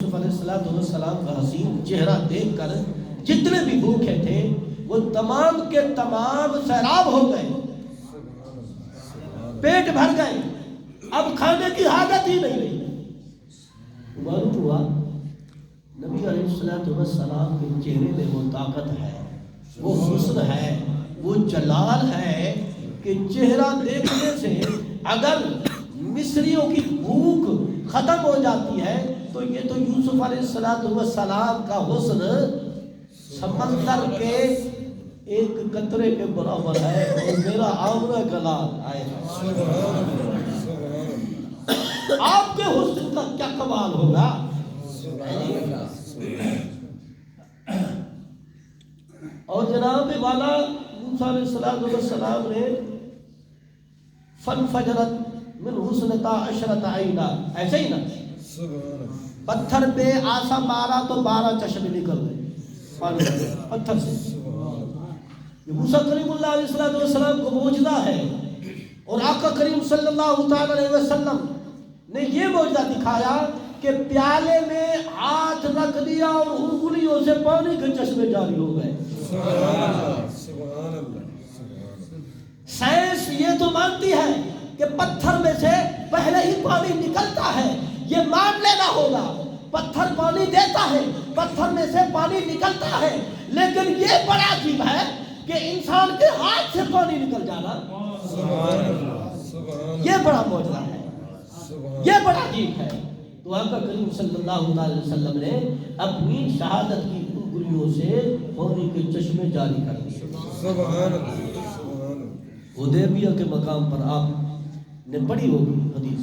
یوسف علیہ السلام کا حسین چہرہ دیکھ کر جتنے بھی بھوکے تھے وہ تمام کے تمام سیراب ہو گئے، پیٹ بھر گئے، اب کھانے کی حاجت ہی نہیں رہی۔ معلوم ہوا نبی علیہ السلام کے چہرے میں وہ طاقت ہے، وہ حسن ہے، وہ جلال ہے کہ چہرہ دیکھنے سے اگر مصریوں کی بھوک ختم ہو جاتی ہے تو یہ تو یوسف علیہ السلام کا حسن سمندر کے ایک قطرے کے برابر ہے، اور میرا آمرہ کلام آئے آپ کے حسن کا کیا کمال ہوگا۔ اور جناب والا موسیٰ علیہ السلام نے فَانْفَجَرَتْ مِنْ حُسْنَتَا عَشْرَةَ عَيْنًا، ایسے ہی نا پتھر پہ آسا مارا تو 12 چشمے نکل گئے پتھر سے۔ موسیٰ کریم اللہ علیہ السلام کو معجزہ ہے، اور آقا کریم صلی اللہ علیہ وسلم نے یہ معجزہ دکھایا کہ پیالے میں ہاتھ رکھ دیا اور انگلیوں سے پانی کے چشمے جاری ہو گئے۔ سائنس یہ تو مانتی ہے کہ پتھر میں سے پہلے ہی پانی نکلتا ہے، یہ مان لینا ہوگا۔ پتھر پانی دیتا ہے، پتھر میں سے پانی نکلتا ہے، لیکن یہ بڑا عجیب ہے کہ انسان کے ہاتھ سے پانی نکل جانا، یہ بڑا معجزہ ہے، یہ بڑا عجیب ہے۔ تو آقا کریم صلی اللہ علیہ وسلم نے اپنی شہادت کی انگلیوں سے پانی کے چشمے جاری کر دیے۔ حدیبیہ کے مقام پر آپ نے پڑھی ہوگی حدیث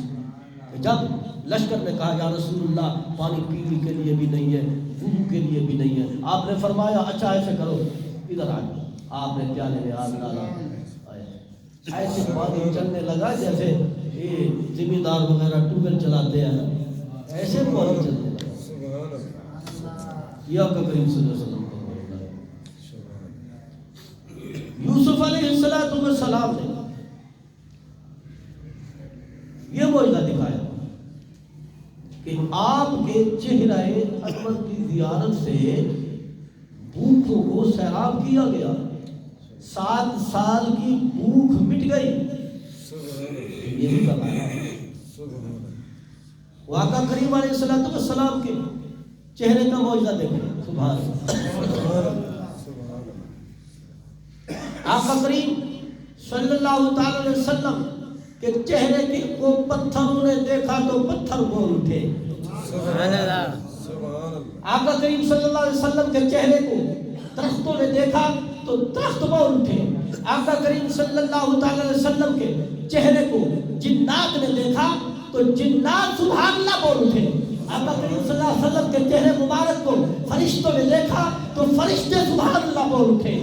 کہ جب لشکر نے کہا یا رسول اللہ پانی پینے کے لیے بھی نہیں ہے، وضو کے لیے بھی نہیں ہے، آپ نے فرمایا اچھا ایسے کرو ادھر آ جاؤ۔ آپ نے پیالے میں آگ ڈالا، ایسے پانی چلنے لگا جیسے یہ ذمہ دار وغیرہ ٹیوبویل چلاتے ہیں، ایسے پانی چلنے لگا۔ یہ آقا کریم صلی اللہ علیہ وسلم کا معجزہ ہے۔ یوسف علیہ السلام نے یہ معجزہ دکھایا کہ آپ کے چہرہ انور کی زیارت سے بھوکوں کو سیراب کیا گیا، 7 سال کی بھوک مٹ گئی۔ یہ بھی بتایا آقا کریم علیہ السلام کے چہرے کا معجزہ دیکھیں، سبحان اللہ۔ آقا کریم صلی اللہ تعالی علیہ وسلم کے چہرے کو پتھروں نے دیکھا تو پتھر بول اٹھے۔ آقا کریم صلی اللہ علیہ وسلم کے چہرے کو درختوں نے دیکھا تو درخت بول اٹھے۔ آقا کریم صلی اللہ تعالی علیہ وسلم کے چہرے کو جنات نے دیکھا تو جنات سبحان اللہ بول اٹھے۔ آقا کریم صلی اللہ علیہ وسلم کے چہرے مبارک کو فرشتوں نے دیکھا تو فرشتے سبحان اللہ بول اٹھے۔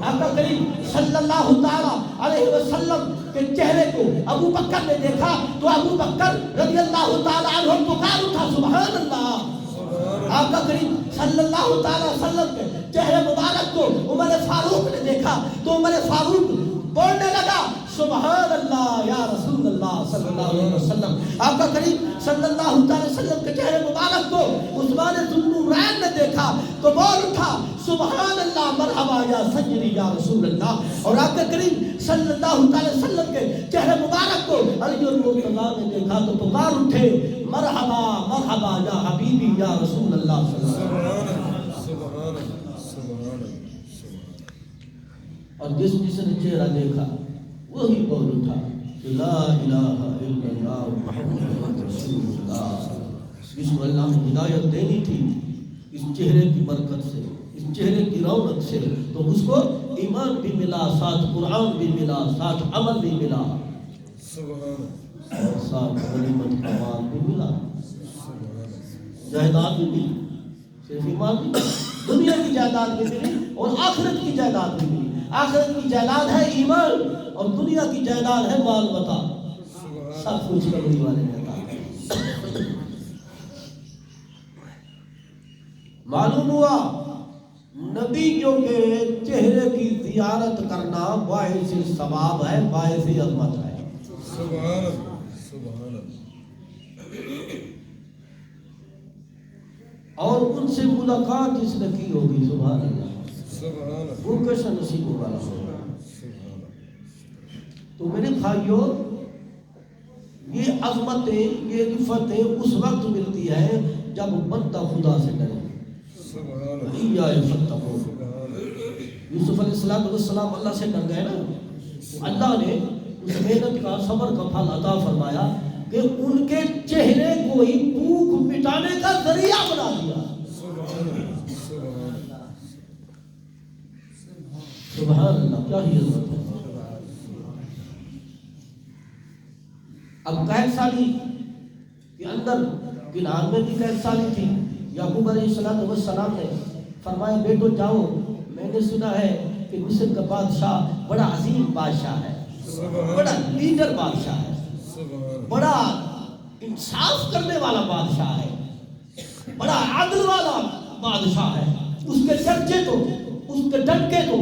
آقا کریم صلی اللہ تعالی علیہ وسلم کے چہرے کو ابو بکر نے دیکھا تو ابو بکر رضی اللہ تعالی عنہ پکار اٹھا سبحان اللہ۔ آقا کریم صلی اللہ تعالی وسلم کے چہرے مبارک کو عمر فاروق نے دیکھا تو عمر فاروق بولنے لگا سبحان اللہ یا رسول اللہ صلی اللہ علیہ وسلم۔ آقا کریم صلی اللہ تعالی وسلم کے چہرے مبارک کو عثمان ذو النورین نے دیکھا تو بول اٹھا سبحان اللہ مرحبا یا سیدی یا رسول اللہ۔ اور آقا کریم صلی اللہ تعالی وسلم کے چہرے مبارک کو علی المرتضیٰ نے دیکھا تو پکار اٹھے مرحبا مرحبا یا حبیبی یا رسول اللہ صلی اللہ علیہ وسلم۔ اور جس نے چہرہ دیکھا وہی بول اٹھا کہ لا الہ الا اللہ محمد رسول اللہ۔ جس کو اللہ نے ہدایت دینی تھی اس چہرے کی برکت سے، اس چہرے کی رونق سے، تو اس کو ایمان بھی ملا، ساتھ قرآن بھی ملا، ساتھ عمل بھی ملا، اور ساتھ غنیمت کا مال بھی ملا، جائیداد بھی ملی، صرف ایمان بھی ملا، دنیا کی جائیداد بھی ملی اور آخرت کی جائیداد بھی ملی۔ آخرت کی جائیداد ہے ایمان اور دنیا کی جائیداد ہے مال متا، سب کچھ کبھی والے نے۔ معلوم ہوا نبیوں کے چہرے کی زیارت کرنا باعث ثواب ہے، باعث عظمت ہے۔ سبحان اللہ، سبحان اللہ۔ اور ان سے ملاقات جس نے کی ہوگی سبحان اللہ وہ کیسا نصیب والا ہوگا. تو میرے بھائیوں یہ عظمتیں یہ رفتیں اس وقت ملتی ہے جب بندہ خدا سے ڈرے. یوسف علیہ السلام اللہ سے ڈر گئے نا. اللہ نے اس محنت کا صبر کا پھل عطا فرمایا کہ ان کے چہرے کو ہی بھوک مٹانے کا ذریعہ بنا دیا. سبحان اللہ کیا ہی عظمت ہے. اب قید سالی کے اندر کنعان میں بھی قید سالی تھی. یعقوب علیہ السلام نے فرمایا بیٹو جاؤ, میں نے سنا ہے کہ مصر کا بادشاہ بڑا عظیم بادشاہ ہے, بڑا لیڈر بادشاہ ہے, بڑا انصاف کرنے والا بادشاہ ہے, بڑا عدل والا بادشاہ ہے. اس کے چرچے تو اس کے ڈنکے تو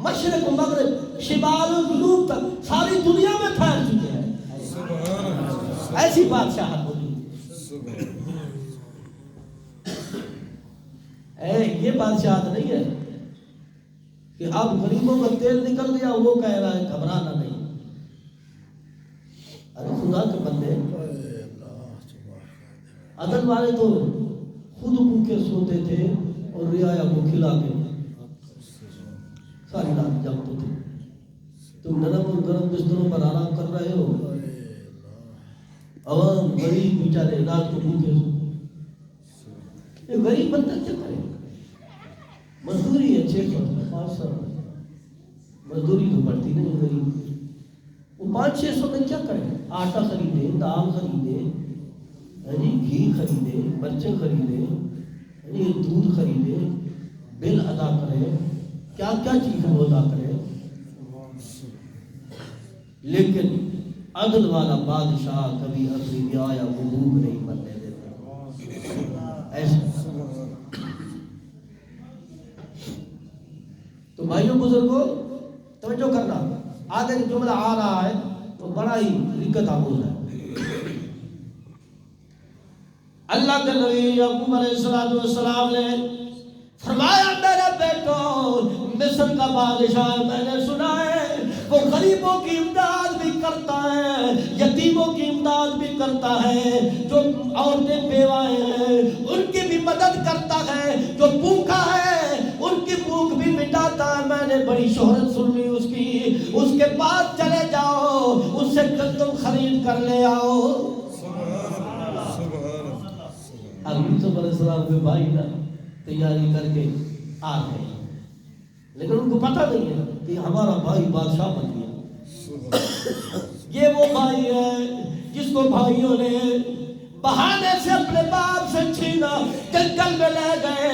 مشرق و مغرب شمال و جنوب تک ساری دنیا میں پھیل چکے ہیں. ایسی بادشاہ یہ بادشاہ نہیں ہے کہ اب غریبوں کا تیل نکل گیا وہ کہہ رہا ہے گھبرانا نہیں. ارے خدا کے بندے عدل والے تو خود بھوکے سوتے تھے اور رعایا کو کھلا کے ساری رات جاگتے تھے. تم نرم اور گرم بستروں پر آرام کر رہے ہو, عوام غریب بیچارے رات کو بھوکے. یہ غریب بندہ کیا کرے؟ مزدوری ہے 600 مزدوری تو پڑتی نہیں غریب. وہ 500-600 میں کیا کرے؟ آٹا خریدے, دال خریدے, گھی خریدے, مرچیں خریدے, دودھ خریدے, بل ادا کرے, کیا کیا چیز وہ ادا کرے. لیکن عدل والا بادشاہ کبھی اپنی رعایا کو بھوک نہیں مرنے دیتا. ایسا تو بھائیوں بزرگوں توجہ کرنا, آگے جملہ آ رہا ہے تو بڑا ہی دقت آموز ہے. اللہ کے نبی یعقوب علیہ السلام نے فرمایا میرے بیٹو مصر کا بادشاہ میں نے سنا ہے وہ غریبوں کی امداد بھی کرتا ہے, یتیموں کی امداد بھی کرتا ہے, جو عورتیں بیوائیں ہیں ان کی بھی مدد کرتا ہے, جو بھوکا ہے ان کی بھوک بھی مٹاتا ہے. میں نے بڑی شہرت سن لی اس کی. اس کے پاس چلے جاؤ, اس سے تم خرید کر لے آؤ. اب یوسف علیہ السلام کے بھائی نا تیاری کر کے آ گئے, لیکن ان کو پتہ نہیں ہے کہ ہمارا بھائی بادشاہ بن گیا. یہ وہ بھائی ہے جس کو بھائیوں نے بہانے سے اپنے باپ سے چھینا, جنگل میں لے گئے,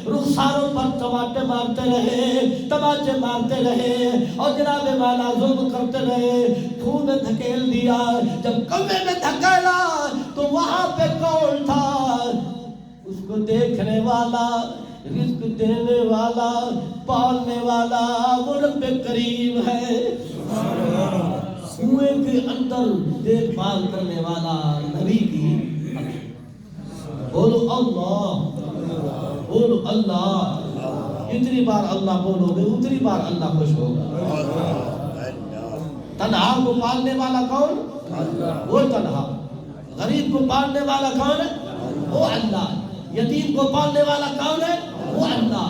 رخساروں پر ٹماٹے مارتے رہے, تماچے مارتے رہے اور جناب والا ظلم کرتے رہے, کنویں میں دھکیل دیا. جب کنویں میں دھکیلا تو وہاں پہ کون تھا؟ اس کو دیکھنے والا, رزق دینے والا, پالنے والا وہ رب کریم ہے. کنویں کے اندر دیکھ بھال کرنے والا نبی کی. بولو اللہ, بولو اللہ. جتنی بار اللہ بولو گے اتنی بار اللہ خوش ہوگا. تنہا کو پالنے والا کون؟ وہ تنہا. غریب کو پالنے والا کون ہے؟ وہ اللہ. یتیم کو پالنے والا کون ہے؟ وہ اللہ.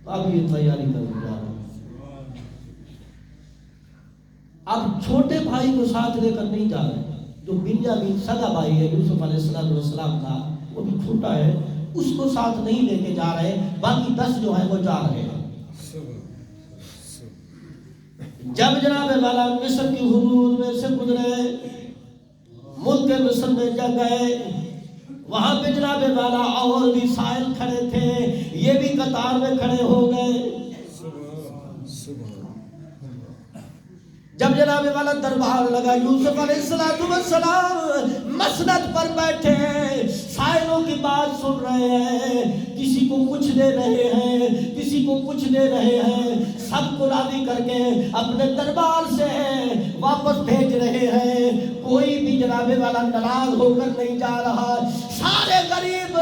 اب یہ تیاری کر دیا. اب چھوٹے بھائی کو ساتھ لے کر نہیں جا رہے. جو بنیامین سگا بھائی ہے یوسف علیہ السلام کا, وہ بھی چھوٹا ہے, اس کو ساتھ نہیں لے کے جا رہے. باقی 10 جو ہیں وہ جا رہے ہیں. جب جناب والا مصر کی حدود میں سے گزرے, ملک مصر میں جب گئے, وہاں پہ جناب والا اور بھی سائل کھڑے تھے, یہ بھی قطار میں کھڑے ہو گئے. جب جناب والا دربار لگا, یوسف علیہ السلام مسند پر بیٹھے ہیں, سائلوں کی بات سن رہے ہیں، کسی کو کچھ دے رہے ہیں، کسی کو کچھ دے رہے ہیں، سب کو راضی کر کے اپنے دربار سے واپس بھیج رہے ہیں، کوئی بھی جناب والا ناراض ہو کر نہیں جا رہا، سارے غریب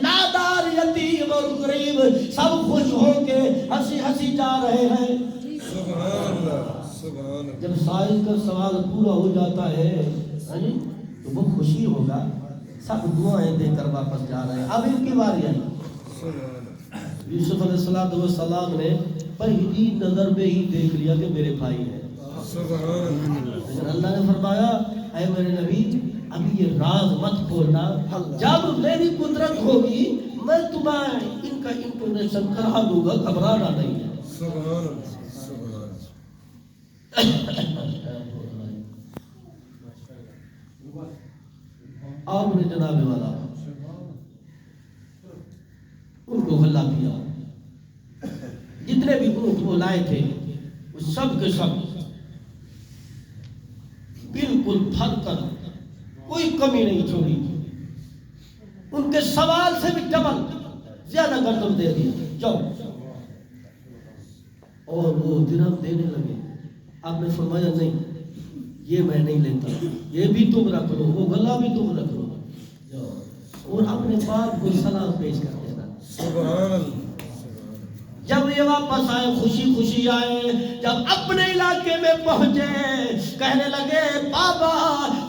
نادار یتیم اور غریب سب خوش ہو کے ہنسی ہنسی جا رہے ہیں۔ سبحان اللہ، سبحان اللہ۔ جب سائل کا سوال پورا ہو جاتا ہے تو وہ خوشی ہوگا، سب دعائیں دے کر واپس جا رہے ہیں۔ اب ان کی باری آئی، یوسف علیہ السلام نے پہلی نظر میں ہی دیکھ لیا کہ میرے بھائی ہیں۔ لیکن اللہ نے فرمایا اے میرے نبی ابھی یہ راز مت کھولنا، جب میری قدرت ہوگی میں تمہیں ان کا انفارمیشن کرا دوں گا، گھبرانا نہیں ہے۔ سبحان اللہ، سبحان آپ نے جناب والا ان کو غلہ دیا، جتنے بھی اونٹ وہ لائے تھے وہ سب کے سب بالکل بھر کر کوئی کمی نہیں چھوڑی، ان کے سوال سے بھی ڈبل زیادہ گندم دے دیا، جاؤ۔ اور وہ درہم دینے لگے، آپ نے فرمایا نہیں یہ میں نہیں لیتا، یہ بھی تم رکھ لو، وہ غلہ بھی تم رکھ لو، اور اپنے باپ کو سلام پیش کر دینا۔ سبحان اللہ۔ جب یہ واپس آئے خوشی خوشی آئے، جب اپنے علاقے میں پہنچے کہنے لگے بابا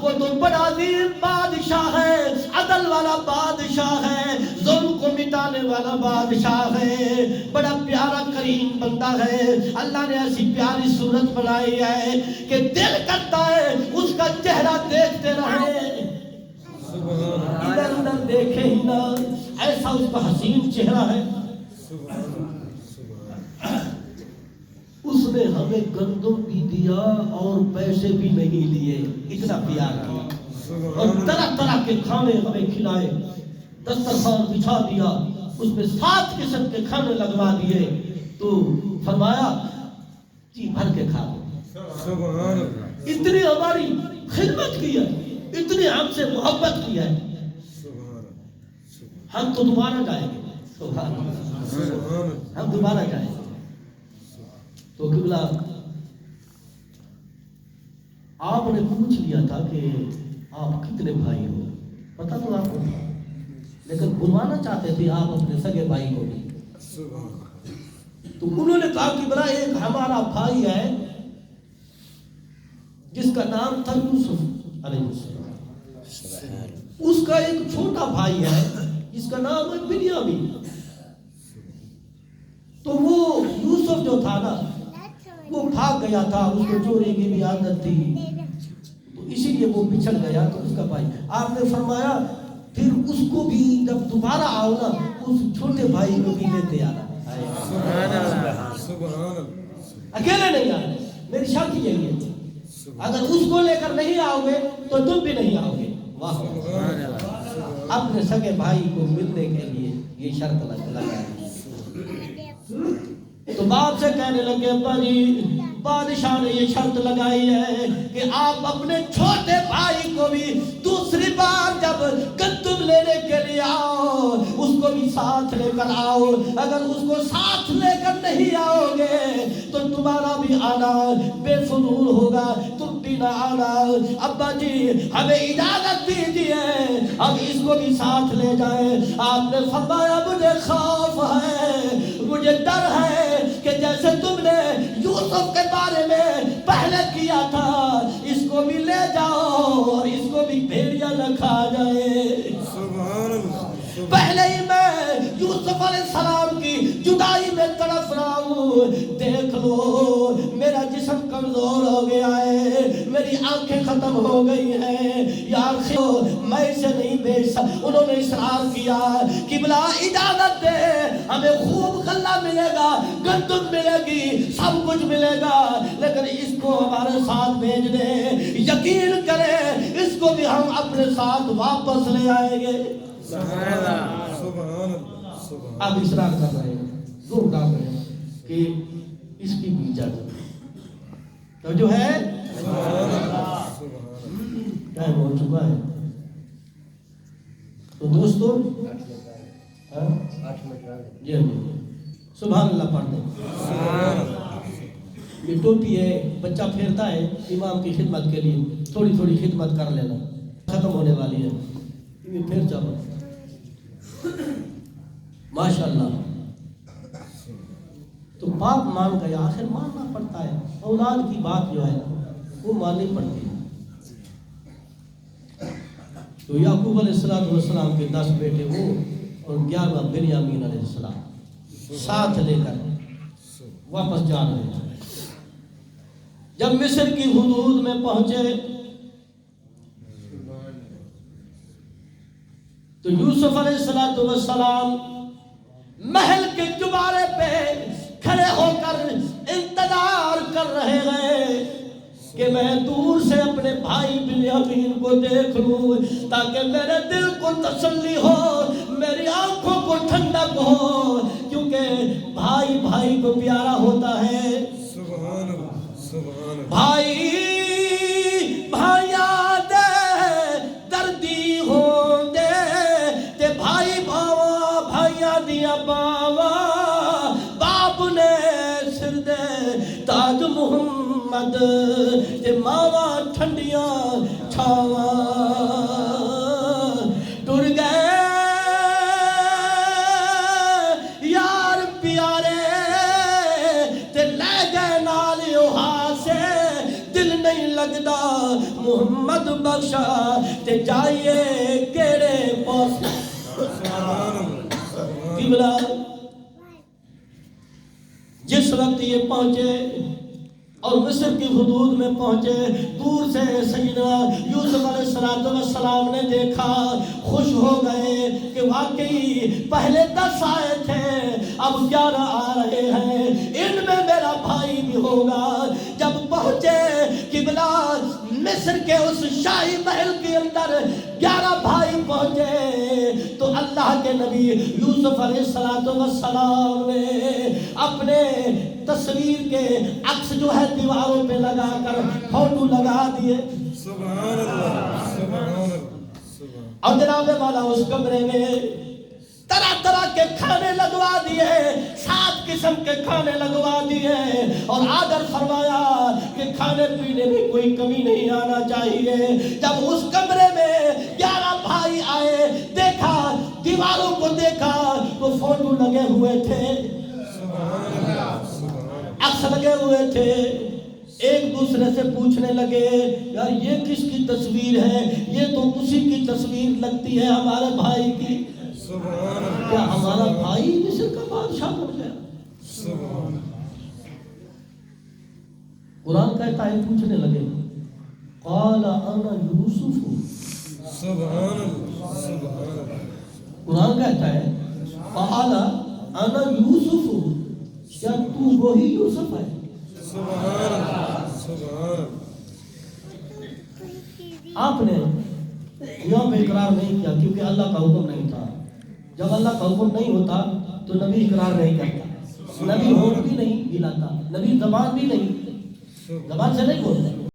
وہ تو بڑا عظیم بادشاہ ہے، عدل والا بادشاہ ہے، ظلم کو مٹانے والا بادشاہ ہے، بڑا پیارا کریم بندہ ہے، اللہ نے ایسی پیاری صورت بنائی ہے کہ دل کرتا ہے اس کا چہرہ دیکھتے رہے، ادھر ادھر دیکھے ہی نہ، ایسا اس کا حسین چہرہ ہے۔ اس نے ہمیں گندم بھی دیا اور پیسے بھی نہیں لیے، اتنا پیار کیا، اور طرح طرح کے کھانے ہمیں کھلائے، دسترخوان بچھا دیا، اس میں 7 قسم کے کھانے لگوا دیے، تو فرمایا جی بھر کے کھا لو۔ اتنی ہماری خدمت کی ہے، اتنی ہم سے محبت کی ہے، ہم تو دوبارہ جائیں گے، سبحان اللہ، ہم دوبارہ جائیں گے۔ تو قبلہ آپ نے پوچھ لیا تھا کہ آپ کتنے بھائی ہو، پتہ تو آپ کو تھا، لیکن بلوانا چاہتے تھے آپ اپنے سگے بھائی کو بھی، تو انہوں نے کہا کہ بڑا ایک ہمارا بھائی ہے جس کا نام تھا یوسف علیہ السلام، اس کا ایک چھوٹا بھائی ہے جس کا نام ہے بنیامین، تو وہ یوسف جو تھا نا وہ بھاگ گیا تھا، اس کو چوری کی بھی عادت تھی، تو اسی لیے وہ بچھڑ گیا، تو اس کا بھائی، آپ نے فرمایا پھر اس کو بھی جب دوبارہ آؤ نا اس چھوٹے بھائی کو بھی لیتے آنا، اکیلے نہیں آنا، میری شرط یہی ہے، اگر اس کو لے کر نہیں آؤ گے تو تم بھی نہیں آؤ گے۔ واہ، اپنے سگے بھائی کو ملنے کے لیے یہ شرط لگائی، تو باپ سے کہنے لگے ابا جی بادشاہ نے یہ شرط لگائی ہے کہ آپ اپنے چھوٹے بھائی کو بھی دوسری بار جب گندم لینے کے لیے آؤ اس کو بھی ساتھ لے کر آؤ، اگر اس کو ساتھ لے کر نہیں آؤ گے تو تمہارا بھی آنا بے فضول ہوگا، تم بھی نہ آنا، ابا جی ہمیں اجازت دیجیے اب اس کو بھی ساتھ لے جائیں۔ آپ نے فرمایا مجھے خوف ہے، مجھے ڈر ہے کہ جیسے تم نے یوسف کے بارے میں پہلے کیا تھا اس کو بھی لے جاؤ اور اس کو بھی بھیڑیا نہ کھا جائے۔ پہلے ہی میں یوسف علیہ السلام کی جدائی میں تڑپ رہا ہوں، دیکھ لو میرا جسم کمزور ہو گیا ہے، میری آنکھیں ختم ہو گئی ہیں، یار میں اسے نہیں بھیج سکتا۔ انہوں نے اصرار کیا کہ بلا اجازت دے، ہمیں خوب غلہ ملے گا، گندم ملے گی، سب کچھ ملے گا، لیکن اس کو ہمارے ساتھ بھیج دے، یقین کرے اس کو بھی ہم اپنے ساتھ واپس لے آئیں گے۔ اب اصرار کر رہے ہیں، زور ڈال رہے ہیں کہ اس کی بھی اجازت تو جو ہے ٹائم ہو چکا ہے، تو دوستو جی سبحان اللہ پڑھ دیں. یہ ٹوپی ہے بچہ پھیرتا ہے امام کی خدمت کے لیے، تھوڑی تھوڑی خدمت کر لینا، ختم ہونے والی ہے. یہ پھر چلو ماشاءاللہ. تو باپ مان گیا، آخر ماننا پڑتا ہے. اولاد کی بات جو ہے وہ ماننی پڑتی ہے. تو یعقوب علیہ السلام کے 10 بیٹے وہ اور 11واں بنیامین علیہ السلام ساتھ لے کر واپس جا رہے ہیں. جب مصر کی حدود میں پہنچے تو یوسف علیہ السلام محل کے چبارے پہ کھڑے ہو کر انتظار کر رہے ہیں کہ میں دور سے اپنے بھائی بنیامین کو دیکھ لوں تاکہ میرے دل کو تسلی ہو، میری آنکھوں کو ٹھنڈک ہو، کیونکہ بھائی بھائی کو پیارا ہوتا ہے. سبحان اللہ سبحان اللہ. بھائی بھائیاں دے دردی ہو دے تے بھائی باوا بھائیاں دیا باوا باپ نے سر دے تاج محمد تے ماوا ٹھنڈیاں چھاوا ٹر گئے یار پیارے تے لے گئے نال سے دل نہیں لگدا محمد بخشا تے جائیے کیڑے پاس. قبلہ جس وقت یہ پہنچے اور مصر کی حدود میں پہنچے، دور سے سیدنا یوسف علیہ السلام نے دیکھا، خوش ہو گئے کہ واقعی پہلے 10 آئے تھے اب 11 آ رہے ہیں، ان میں میرا بھائی بھی ہوگا. جب پہنچے قبلہ مصر کے اس شاہی محل کے اندر 11 بھائی پہنچے تو اللہ کے نبی یوسف علیہ السلام نے اپنے تصویر کے عکس جو ہے دیواروں پہ لگا کر فوٹو لگا دیے. سبحان اللہ سبحان اللہ سبحان. اور جناب والا اس کمرے میں طرح طرح کے کھانے لگوا دیے، 7 قسم کے کھانے لگوا دیے اور آدر فرمایا کہ کھانے پینے میں کوئی کمی نہیں آنا چاہیے. جب اس کمرے میں 11 بھائی آئے، دیکھا دیواروں کو دیکھا تو فوٹو لگے ہوئے تھے، عکس لگے ہوئے تھے. ایک دوسرے سے پوچھنے لگے یار یہ کس کی تصویر ہے؟ یہ تو اسی کی تصویر لگتی ہے ہمارے بھائی کی. کیا ہمارا بھائی مصر کا بادشاہ بن گیا؟ قرآن کہتا ہے پوچھنے لگے قال انا یوسف. سبحان اللہ سبحان اللہ. قرآن کہتا ہے قال انا یوسف، کیا تو وہی یوسف ہے؟ سبحان اللہ سبحان. آپ نے یہاں پہ اقرار نہیں کیا کیونکہ اللہ کا حکم نہیں تھا. جب اللہ کا حکم نہیں ہوتا تو نبی اقرار نہیں کرتا، نبی ہونٹ بھی نہیں ہلاتا، نبی زبان بھی نہیں، زبان سے نہیں بولتا.